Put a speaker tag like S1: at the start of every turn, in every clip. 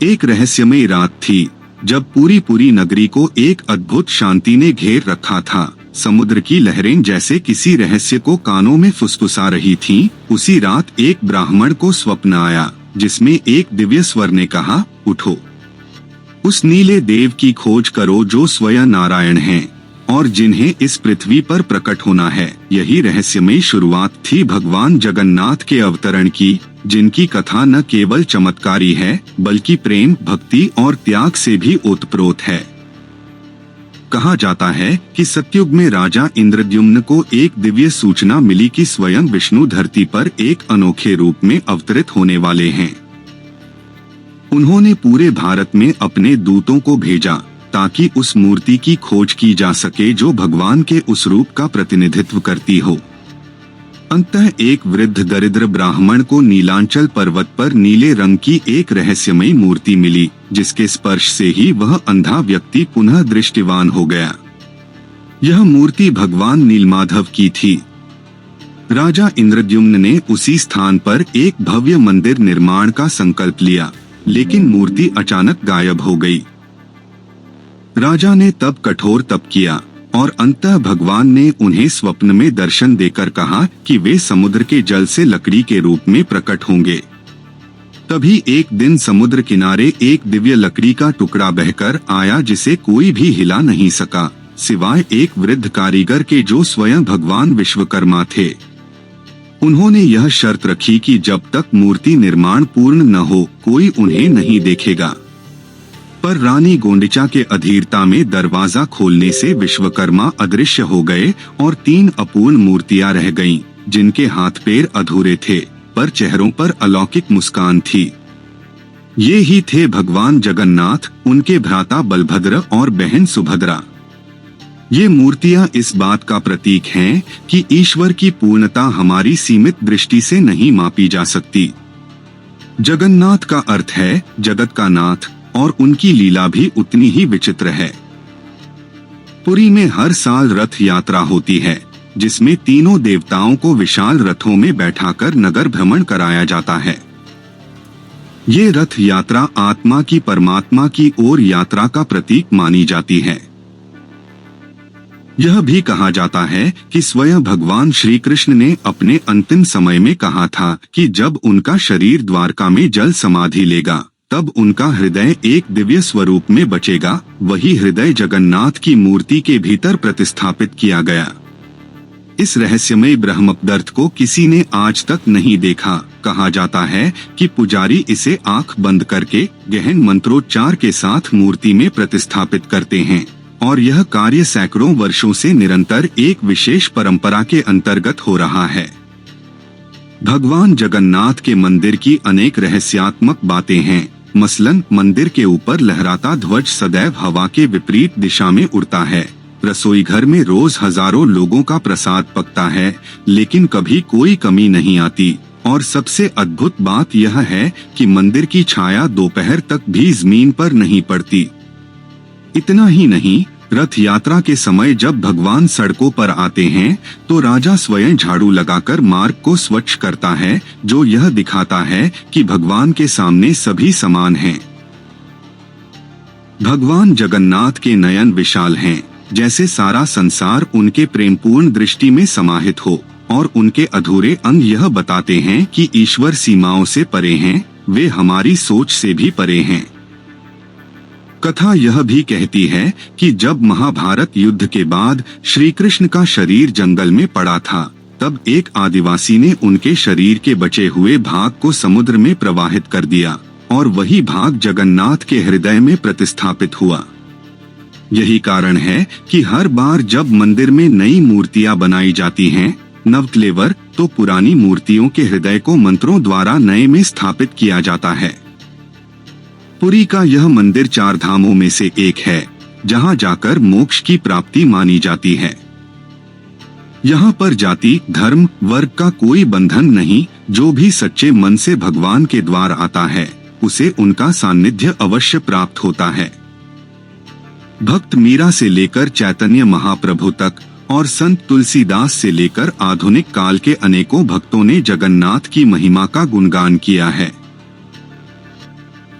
S1: एक रहस्यमयी रात थी जब पूरी नगरी को एक अद्भुत शांति ने घेर रखा था। समुद्र की लहरें जैसे किसी रहस्य को कानों में फुसफुसा रही थीं। उसी रात एक ब्राह्मण को स्वप्न आया जिसमें एक दिव्य स्वर ने कहा, उठो, उस नीले देव की खोज करो जो स्वयं नारायण हैं और जिन्हें इस पृथ्वी पर प्रकट होना है। यही रहस्यमयी शुरुआत थी भगवान जगन्नाथ के अवतरण की, जिनकी कथा न केवल चमत्कारी है बल्कि प्रेम, भक्ति और त्याग से भी ओतप्रोत है। कहा जाता है कि सतयुग में राजा इंद्रद्युम्न को एक दिव्य सूचना मिली कि स्वयं विष्णु धरती पर एक अनोखे रूप में अवतरित होने वाले हैं। उन्होंने पूरे भारत में अपने दूतों को भेजा ताकि उस मूर्ति की खोज की जा सके जो भगवान के उस रूप का प्रतिनिधित्व करती हो। अंततः एक वृद्ध दरिद्र ब्राह्मण को नीलांचल पर्वत पर नीले रंग की एक रहस्यमयी मूर्ति मिली, जिसके स्पर्श से ही वह अंधा व्यक्ति पुनः दृष्टिवान हो गया। यह मूर्ति भगवान नीलमाधव की थी। राजा इंद्रद्युम्न ने उसी स्थान पर एक भव्य मंदिर निर्माण का संकल्प लिया, लेकिन मूर्ति अचानक गायब हो गई। राजा ने तब कठोर तप किया और अंततः भगवान ने उन्हें स्वप्न में दर्शन देकर कहा कि वे समुद्र के जल से लकड़ी के रूप में प्रकट होंगे। तभी एक दिन समुद्र किनारे एक दिव्य लकड़ी का टुकड़ा बहकर आया जिसे कोई भी हिला नहीं सका, सिवाय एक वृद्ध कारीगर के जो स्वयं भगवान विश्वकर्मा थे। उन्होंने यह शर्त रखी कि जब तक मूर्ति निर्माण पूर्ण न हो कोई उन्हें नहीं देखेगा। पर रानी गोंडिचा के अधीरता में दरवाजा खोलने से विश्वकर्मा अदृश्य हो गए और 3 अपूर्ण मूर्तियां रह गईं, जिनके हाथ पैर अधूरे थे पर चेहरों पर अलौकिक मुस्कान थी। ये ही थे भगवान जगन्नाथ, उनके भ्राता बलभद्र और बहन सुभद्रा। ये मूर्तियां इस बात का प्रतीक हैं कि ईश्वर की पूर्णता हमारी सीमित दृष्टि से नहीं मापी जा सकती। जगन्नाथ का अर्थ है जगत का नाथ और उनकी लीला भी उतनी ही विचित्र है। पुरी में हर साल रथ यात्रा होती है जिसमें तीनों देवताओं को विशाल रथों में बैठाकर नगर भ्रमण कराया जाता है। ये रथ यात्रा आत्मा की परमात्मा की ओर यात्रा का प्रतीक मानी जाती है। यह भी कहा जाता है कि स्वयं भगवान श्री कृष्ण ने अपने अंतिम समय में कहा था कि जब उनका शरीर द्वारका में जल समाधि लेगा तब उनका हृदय एक दिव्य स्वरूप में बचेगा। वही हृदय जगन्नाथ की मूर्ति के भीतर प्रतिस्थापित किया गया। इस रहस्यमय ब्रह्म पदार्थ को किसी ने आज तक नहीं देखा। कहा जाता है कि पुजारी इसे आंख बंद करके गहन मंत्रोच्चार के साथ मूर्ति में प्रतिस्थापित करते हैं और यह कार्य सैकड़ों वर्षों से निरंतर एक विशेष परंपरा के अंतर्गत हो रहा है। भगवान जगन्नाथ के मंदिर की अनेक रहस्यात्मक बातें हैं। मसलन मंदिर के ऊपर लहराता ध्वज सदैव हवा के विपरीत दिशा में उड़ता है। रसोई घर में रोज हजारों लोगों का प्रसाद पकता है लेकिन कभी कोई कमी नहीं आती। और सबसे अद्भुत बात यह है कि मंदिर की छाया दोपहर तक भी जमीन पर नहीं पड़ती। इतना ही नहीं, रथ यात्रा के समय जब भगवान सड़कों पर आते हैं तो राजा स्वयं झाड़ू लगाकर मार्ग को स्वच्छ करता है, जो यह दिखाता है कि भगवान के सामने सभी समान हैं। भगवान जगन्नाथ के नयन विशाल हैं, जैसे सारा संसार उनके प्रेमपूर्ण दृष्टि में समाहित हो और उनके अधूरे अंग यह बताते हैं कि ईश्वर सीमाओं से परे हैं, वे हमारी सोच से भी परे हैं। कथा यह भी कहती है कि जब महाभारत युद्ध के बाद श्री कृष्ण का शरीर जंगल में पड़ा था तब एक आदिवासी ने उनके शरीर के बचे हुए भाग को समुद्र में प्रवाहित कर दिया और वही भाग जगन्नाथ के हृदय में प्रतिस्थापित हुआ। यही कारण है कि हर बार जब मंदिर में नई मूर्तियां बनाई जाती हैं, नवक्लेवर, तो पुरानी मूर्तियों के हृदय को मंत्रों द्वारा नए में स्थापित किया जाता है। पुरी का यह मंदिर 4 धामों में से एक है जहां जाकर मोक्ष की प्राप्ति मानी जाती है। यहाँ पर जाति, धर्म, वर्ग का कोई बंधन नहीं। जो भी सच्चे मन से भगवान के द्वार आता है उसे उनका सानिध्य अवश्य प्राप्त होता है। भक्त मीरा से लेकर चैतन्य महाप्रभु तक और संत तुलसीदास से लेकर आधुनिक काल के अनेकों भक्तों ने जगन्नाथ की महिमा का गुणगान किया है।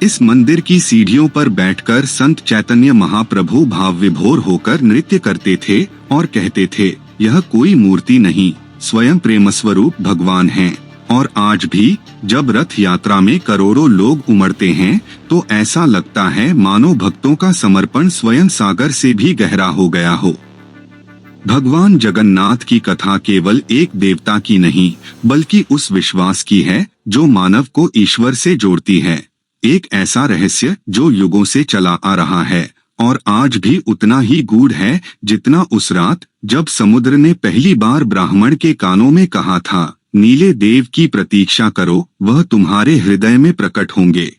S1: इस मंदिर की सीढ़ियों पर बैठकर संत चैतन्य महाप्रभु भाव विभोर होकर नृत्य करते थे और कहते थे, यह कोई मूर्ति नहीं, स्वयं प्रेम स्वरूप भगवान हैं। और आज भी जब रथ यात्रा में करोड़ों लोग उमड़ते हैं तो ऐसा लगता है मानो भक्तों का समर्पण स्वयं सागर से भी गहरा हो गया हो। भगवान जगन्नाथ की कथा केवल एक देवता की नहीं, बल्कि उस विश्वास की है जो मानव को ईश्वर से जोड़ती है। एक ऐसा रहस्य जो युगों से चला आ रहा है और आज भी उतना ही गूढ़ है जितना उस रात जब समुद्र ने पहली बार ब्राह्मण के कानों में कहा था, नीले देव की प्रतीक्षा करो, वह तुम्हारे हृदय में प्रकट होंगे।